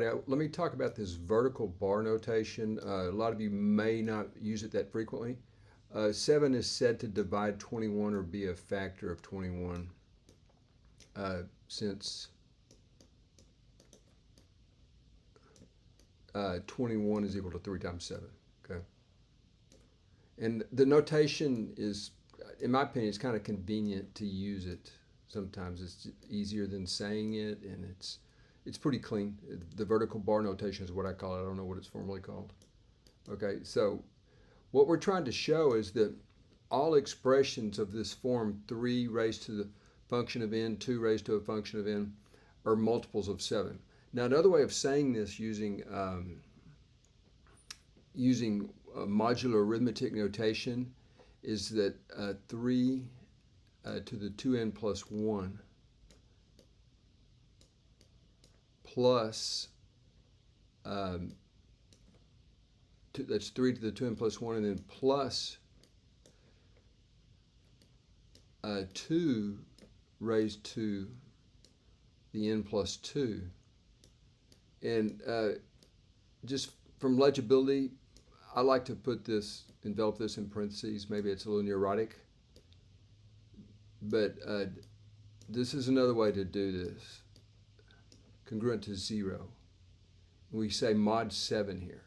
Let me talk about this vertical bar notation. A lot of you may not use it that frequently. 7 is said to divide 21 or be a factor of 21 since 21 is equal to 3 times 7. Okay. And the notation is, in my opinion, it's kind of convenient to use it. Sometimes it's easier than saying it, and it's pretty clean. The vertical bar notation is what I call it. I don't know what it's formally called. Okay, so what we're trying to show is that all expressions of this form, 3 raised to the function of n, 2 raised to a function of n, are multiples of 7. Now, another way of saying this using modular arithmetic notation is that 3 to the 2n plus 1 plus, that's 3 to the 2n plus 1, and then plus 2 raised to the n plus 2. And just from legibility, I like to envelop this in parentheses. Maybe it's a little neurotic. But this is another way to do this. Congruent to 0. We say mod 7 here.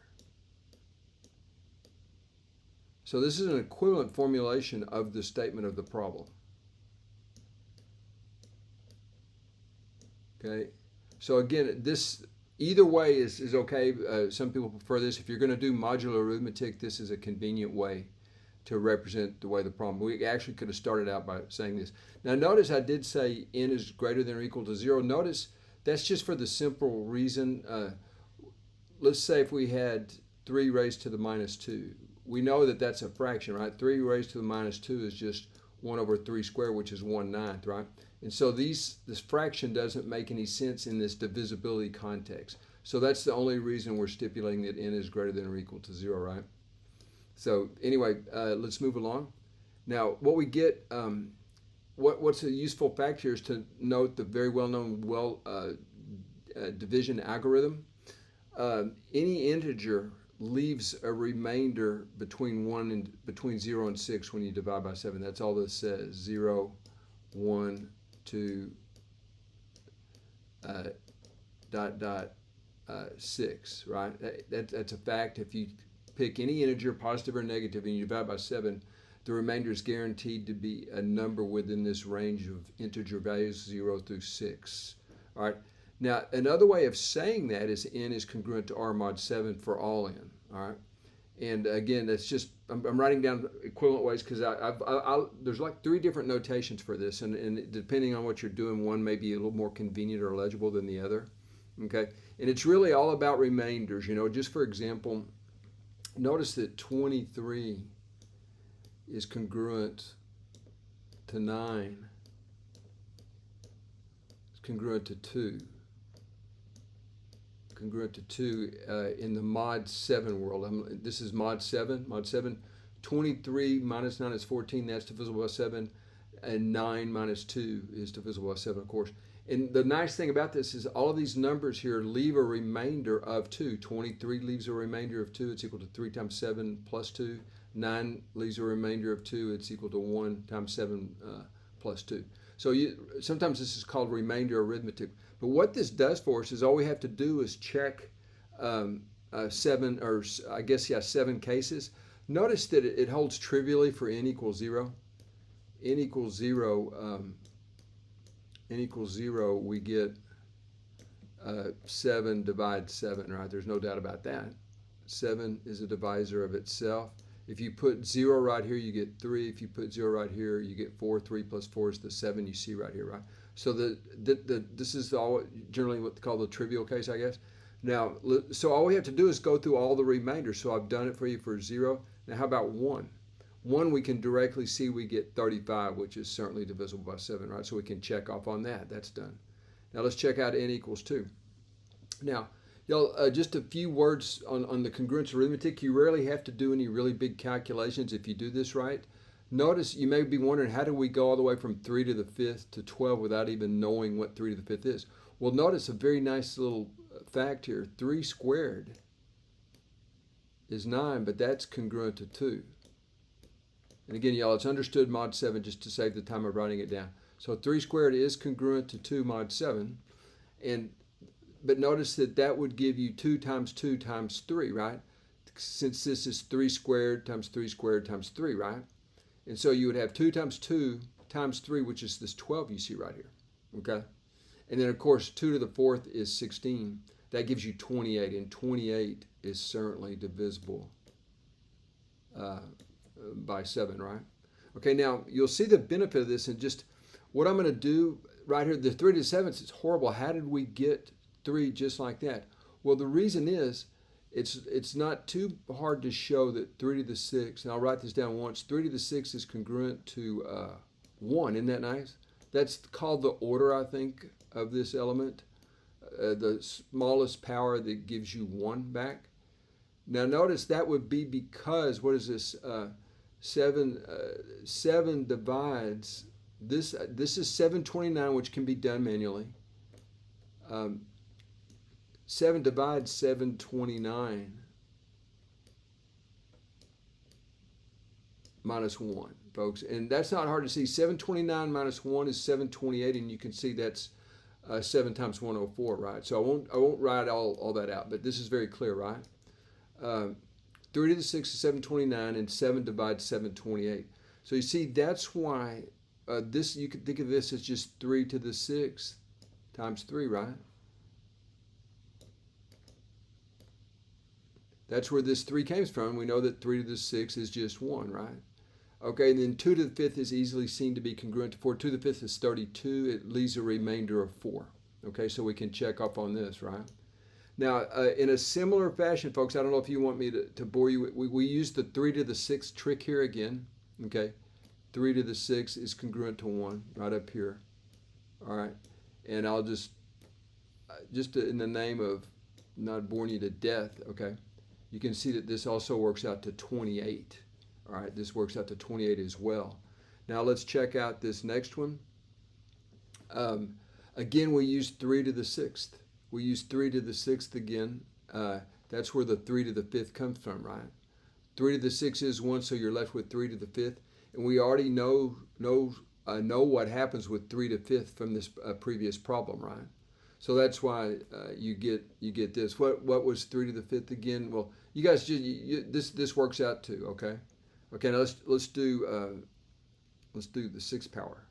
So this is an equivalent formulation of the statement of the problem. Okay. So again, this either way is okay. Some people prefer this. If you're going to do modular arithmetic, this is a convenient way to represent the way the problem. We actually could have started out by saying this. Now notice I did say n is greater than or equal to 0. Notice that's just for the simple reason. Let's say if we had 3 raised to the minus 2. We know that that's a fraction, right? 3 raised to the minus 2 is just 1 over 3 squared, which is 1/9, right? And so this fraction doesn't make any sense in this divisibility context. So that's the only reason we're stipulating that n is greater than or equal to 0, right? So anyway, let's move along. Now, what we get, what's a useful fact here is to note the very well-known division algorithm. Any integer leaves a remainder between 0 and 6 when you divide by 7. That's all this says. 0, 1, 2, ... 6, right? That's a fact. If you pick any integer, positive or negative, and you divide by 7, the remainder is guaranteed to be a number within this range of integer values 0 through 6. All right. Now, another way of saying that is n is congruent to r mod 7 for all n. All right. And again, that's just, I'm writing down equivalent ways because there's like 3 different notations for this. And depending on what you're doing, one may be a little more convenient or legible than the other. Okay. And it's really all about remainders. You know, just for example, notice that 23 is congruent to 9. It's congruent to 2. Congruent to 2 in the mod 7 world. This is mod 7. Mod 7. 23 minus 9 is 14. That's divisible by 7. And 9 minus 2 is divisible by 7, of course. And the nice thing about this is all of these numbers here leave a remainder of 2. 23 leaves a remainder of 2. It's equal to 3 times 7 plus 2. 9 leaves a remainder of 2. It's equal to 1 times 7 plus 2. So sometimes this is called remainder arithmetic. But what this does for us is all we have to do is check 7 cases. Notice that it holds trivially for n equals 0. N equals 0. N equals 0, we get 7 divides 7, right? There's no doubt about that. 7 is a divisor of itself. If you put 0 right here, you get 3. If you put 0 right here, you get 4. 3 plus 4 is the 7 you see right here, right? So this is generally what's called the trivial case, I guess. Now, so all we have to do is go through all the remainders. So I've done it for you for 0. Now, how about 1? 1 we can directly see we get 35, which is certainly divisible by 7, right? So we can check off on that. That's done. Now let's check out n equals 2. Now, just a few words on the congruence arithmetic. You rarely have to do any really big calculations if you do this right. Notice you may be wondering, how do we go all the way from 3 to the 5th to 12 without even knowing what 3 to the 5th is? Well, notice a very nice little fact here. 3 squared is 9, but that's congruent to 2. And again, y'all, it's understood mod 7 just to save the time of writing it down. So 3 squared is congruent to 2 mod 7. But notice that that would give you 2 times 2 times 3, right? Since this is 3 squared times 3 squared times 3, right? And so you would have 2 times 2 times 3, which is this 12 you see right here, okay? And then, of course, 2 to the 4th is 16. That gives you 28, and 28 is certainly divisible by 7, right? Okay, now you'll see the benefit of this, and just what I'm going to do right here, the 3 to the 7th is horrible. How did we get 3 just like that? Well, the reason is it's not too hard to show that 3 to the 6th, and I'll write this down once, 3 to the 6th is congruent to 1. Isn't that nice? That's called the order, I think, of this element. The smallest power that gives you 1 back. Now notice that would be because, what is this? 7 divides, this is 729, which can be done manually. 7 divides 729 minus 1, folks. And that's not hard to see. 729 minus 1 is 728, and you can see that's 7 times 104, right? So I won't write all that out, but this is very clear, right? 3 to the 6 is 729, and 7 divides 728. So you see, that's why this, you could think of this as just 3 to the 6th times 3, right? That's where this 3 came from. We know that 3 to the 6th is just 1, right? Okay, and then 2 to the 5th is easily seen to be congruent to 4. 2 to the 5th is 32. It leaves a remainder of 4. Okay, so we can check off on this, right? Now, in a similar fashion, folks, I don't know if you want me to bore you. We use the 3 to the 6th trick here again. Okay, 3 to the 6th is congruent to 1 right up here. All right, and I'll just in the name of not boring you to death, okay, you can see that this also works out to 28. All right, this works out to 28 as well. Now let's check out this next one. Again, we use 3 to the 6th. We use 3 to the 6th again. That's where the 3 to the 5th comes from, right? 3 to the 6th is 1, so you're left with 3 to the 5th. And we already know what happens with 3 to 5th from this previous problem, right? So that's why you get this. What was 3 to the 5th again? Well, you guys this works out too, okay? Okay, now let's do the 6th power.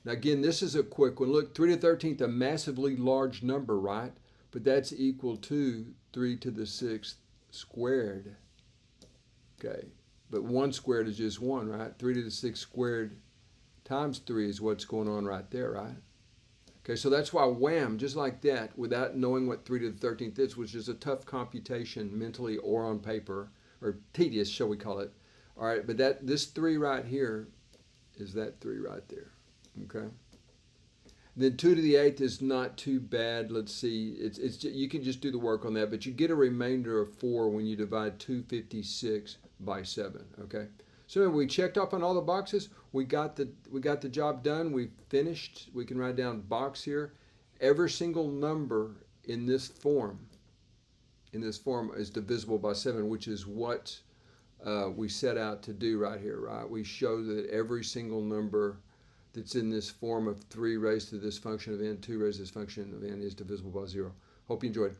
Now again, this is a quick one. Look, 3 to the 13th, a massively large number, right? But that's equal to 3 to the 6th squared. Okay, but 1 squared is just 1, right? 3 to the 6th squared times 3 is what's going on right there, right? Okay, so that's why wham, just like that, without knowing what 3 to the 13th is, which is a tough computation mentally or on paper, or tedious, shall we call it. All right, but this 3 right here is that 3 right there, okay? Then 2 to the 8th is not too bad. Let's see, you can just do the work on that, but you get a remainder of 4 when you divide 256 by 7, okay? So we checked off on all the boxes. We got the job done. We finished. We can write down box here. Every single number in this form is divisible by 7, which is what we set out to do right here, right? We show that every single number that's in this form of 3 raised to this function of n, 2 raised to this function of n is divisible by 0. Hope you enjoyed.